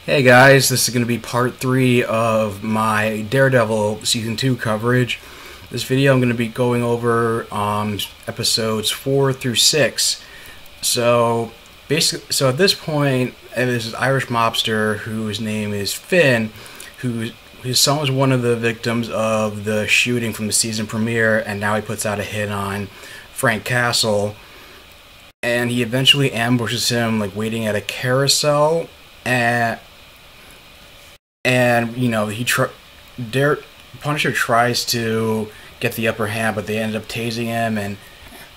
Hey guys, this is going to be part 3 of my Daredevil Season 2 coverage. This video I'm going to be going over episodes 4 through 6. So at this point, there's this Irish mobster whose name is Finn, his son was one of the victims of the shooting from the season premiere, and now he puts out a hit on Frank Castle, and he eventually ambushes him, like, waiting at a carousel, and Punisher tries to get the upper hand, but they end up tasing him and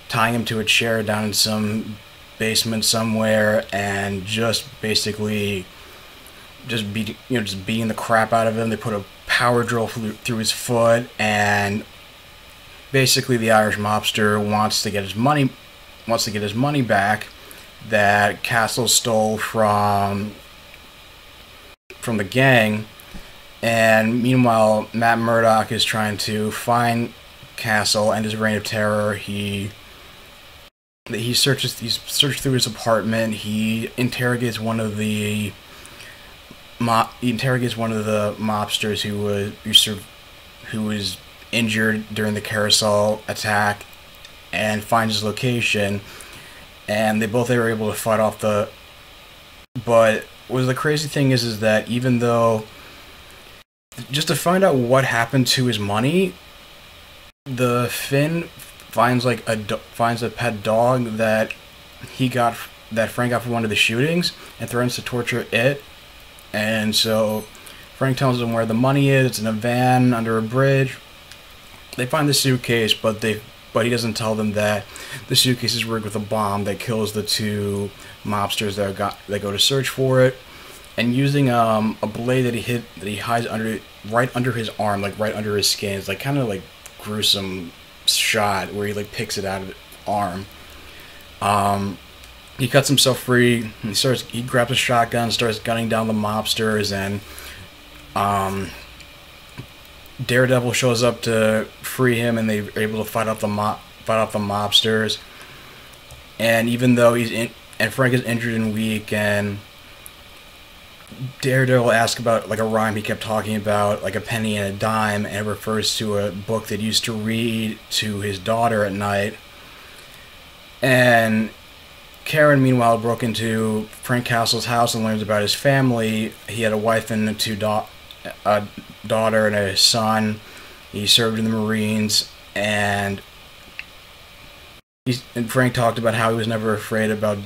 tying him to a chair down in some basement somewhere, and just basically just beating the crap out of him. They put a power drill through his foot, and basically the Irish mobster wants to get his money back that Castle stole from the gang. And meanwhile, Matt Murdock is trying to find Castle and his reign of terror. He searches through his apartment. He interrogates one of the mobsters who was injured during the carousel attack, and finds his location. And they were able to fight off the. But the crazy thing is that even though, just to find out what happened to his money, the Finn finds a pet dog that Frank got from one of the shootings, and threatens to torture it. And so Frank tells him where the money is. It's in a van under a bridge. They find the suitcase, but he doesn't tell them that the suitcase is rigged with a bomb that kills the two mobsters that go to search for it. And using a blade that he hides right under his arm, like right under his skin. It's like kind of like gruesome shot where he like picks it out of his arm. He cuts himself free. He grabs a shotgun, starts gunning down the mobsters, and Daredevil shows up to free him, and they're able to fight off the mobsters. And even though Frank is injured and weak, and Daredevil asks about like a rhyme he kept talking about, like a penny and a dime, and it refers to a book that he used to read to his daughter at night. And Karen, meanwhile, broke into Frank Castle's house and learns about his family. He had a wife and a daughter and a son. He served in the Marines, and Frank talked about how he was never affected about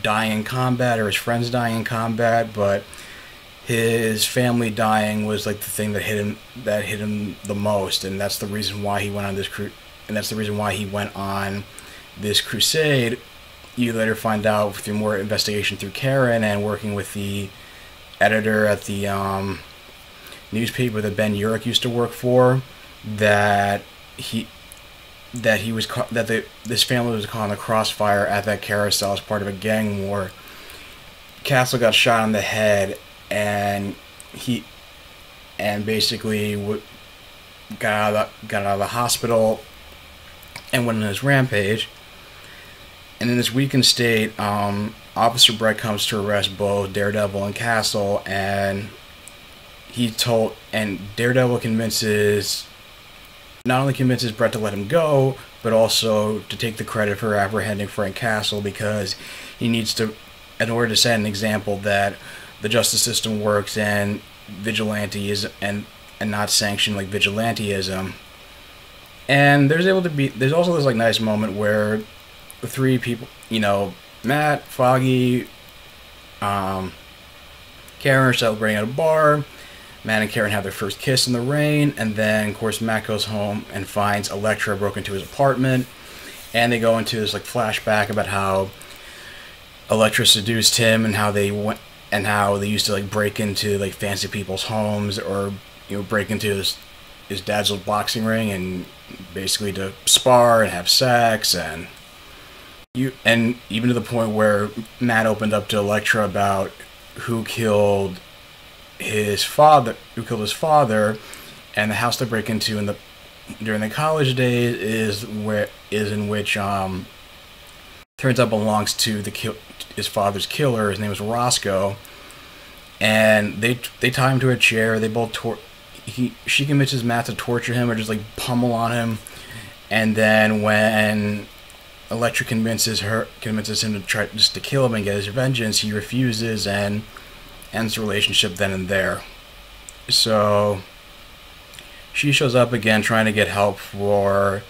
dying in combat, or his friends dying in combat, but his family dying was like the thing that hit him the most, and that's the reason why he went on this crusade. You later find out through more investigation through Karen and working with the editor at the newspaper that Ben Urich used to work for, that this family was caught in the crossfire at that carousel as part of a gang war. Castle got shot in the head, and basically got out of the hospital and went on his rampage. And in this weakened state, Officer Brett comes to arrest both Daredevil and Castle, and Daredevil not only convinces Brett to let him go, but also to take the credit for apprehending Frank Castle, because he needs to, in order to set an example that the justice system works and vigilanteism and not sanction like vigilanteism. And there's also this like nice moment where the three people, Matt, Foggy, Karen are celebrating at a bar. Matt and Karen have their first kiss in the rain, and then, of course, Matt goes home and finds Elektra broke into his apartment, and they go into this like flashback about how Elektra seduced him, and how they used to like break into like fancy people's homes, or break into his dad's old boxing ring, and basically to spar and have sex, and even to the point where Matt opened up to Elektra about who killed his father, and the house they break into during the college days is in which turns out belongs to his father's killer. His name is Roscoe, and they tie him to a chair. They both she convinces Matt to torture him or just like pummel on him, and then when Elektra convinces him to try just to kill him and get his vengeance, he refuses and ends the relationship then and there. So she shows up again trying to get help for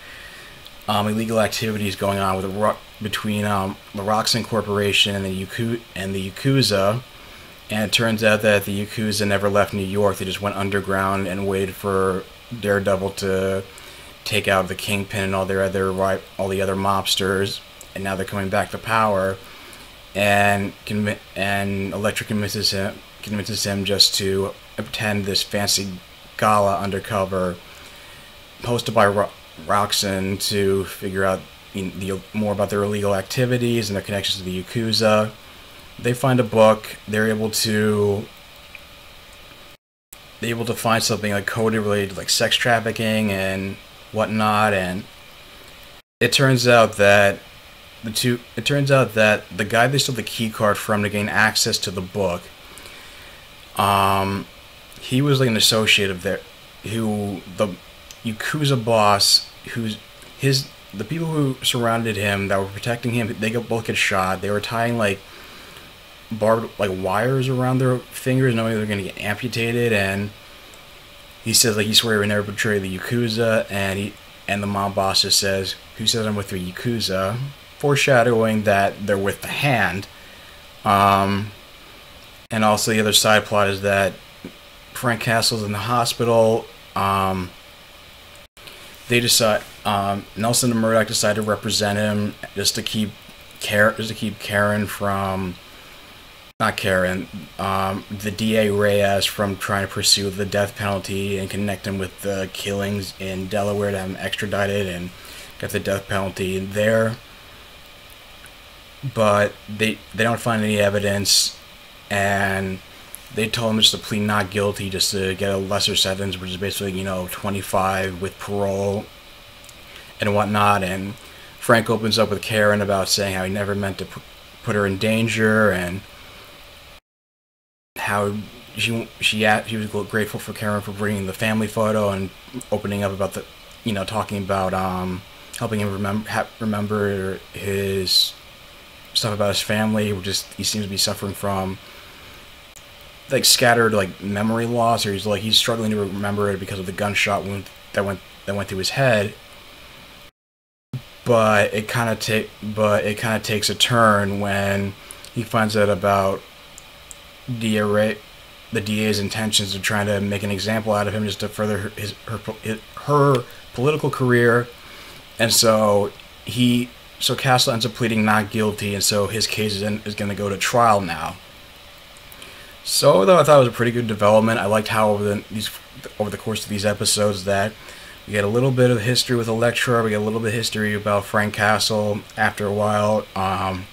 illegal activities going on between the Roxxon Corporation and the Yakuza. And it turns out that the Yakuza never left New York. They just went underground and waited for Daredevil to take out the Kingpin and all the other mobsters. And now they're coming back to power. And Elektra convinces him just to attend this fancy gala undercover, hosted by Roxxon, to figure out more about their illegal activities and their connections to the Yakuza. They find a book. They're able to find something like coded related to like sex trafficking and whatnot. And it turns out that the guy they stole the key card from to gain access to the book, he was like an associate of the Yakuza boss, the people who surrounded him that were protecting him, they both get shot. They were tying like barbed like wires around their fingers, knowing they were going to get amputated. And he says he swore he would never betray the Yakuza, and the mob boss just says, "Who says I'm with the Yakuza?" Foreshadowing that they're with the Hand. And also the other side plot is that Frank Castle's in the hospital. They decide Nelson and Murdoch decide to represent him just to keep Karen from. Not Karen, the DA Reyes from trying to pursue the death penalty and connect him with the killings in Delaware to have him extradited and get the death penalty there. But they don't find any evidence, and they told him just to plead not guilty just to get a lesser sentence, which is basically 25 with parole and whatnot. And Frank opens up with Karen about saying how he never meant to put her in danger, and how he was grateful for Karen for bringing the family photo and opening up about talking about helping him remember his stuff about his family. He seems to be suffering from like scattered like memory loss, or he's struggling to remember it because of the gunshot wound that went through his head. But it kind of takes a turn when he finds out about the DA's intentions of trying to make an example out of him just to further her political career. And so Castle ends up pleading not guilty, and so his case is going to go to trial now. So though I thought it was a pretty good development. I liked how over the course of these episodes that we get a little bit of history with Elektra, we get a little bit of history about Frank Castle after a while. I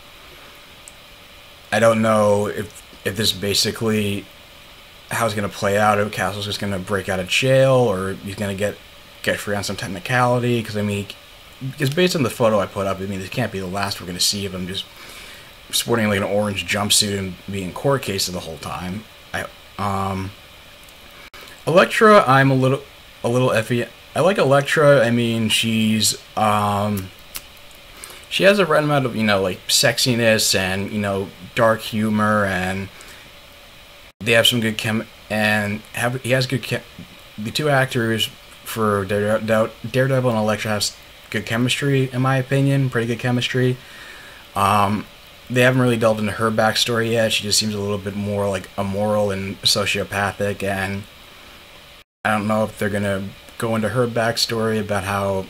don't know if this is basically how it's going to play out, if Castle's just going to break out of jail, or he's going to get free on some technicality. Because based on the photo I put up, this can't be the last we're going to see of him just sporting like an orange jumpsuit and being court cases the whole time. Elektra, I'm a little iffy. I like Elektra. She has a right amount of, like sexiness and, dark humor, and they have some good he has good the two actors for Daredevil and Elektra have good chemistry, in my opinion, pretty good chemistry. They haven't really delved into her backstory yet. She just seems a little bit more like immoral and sociopathic, and I don't know if they're gonna go into her backstory about how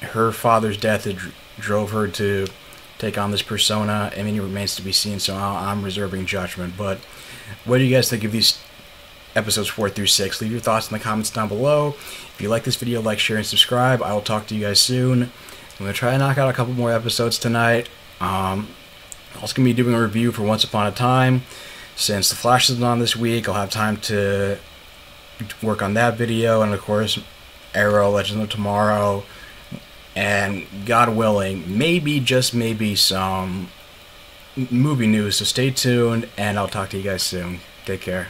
her father's death drove her to take on this persona. It remains to be seen, so I'm reserving judgment. But what do you guys think of these episodes 4 through 6? Leave your thoughts in the comments down below. If you like this video, like, share, and subscribe. I will talk to you guys soon. I'm going to try to knock out a couple more episodes tonight. I'm also going to be doing a review for Once Upon a Time. Since The Flash isn't on this week, I'll have time to work on that video. And of course, Arrow, Legends of Tomorrow, and God willing, maybe, just maybe, some movie news. So stay tuned, and I'll talk to you guys soon. Take care.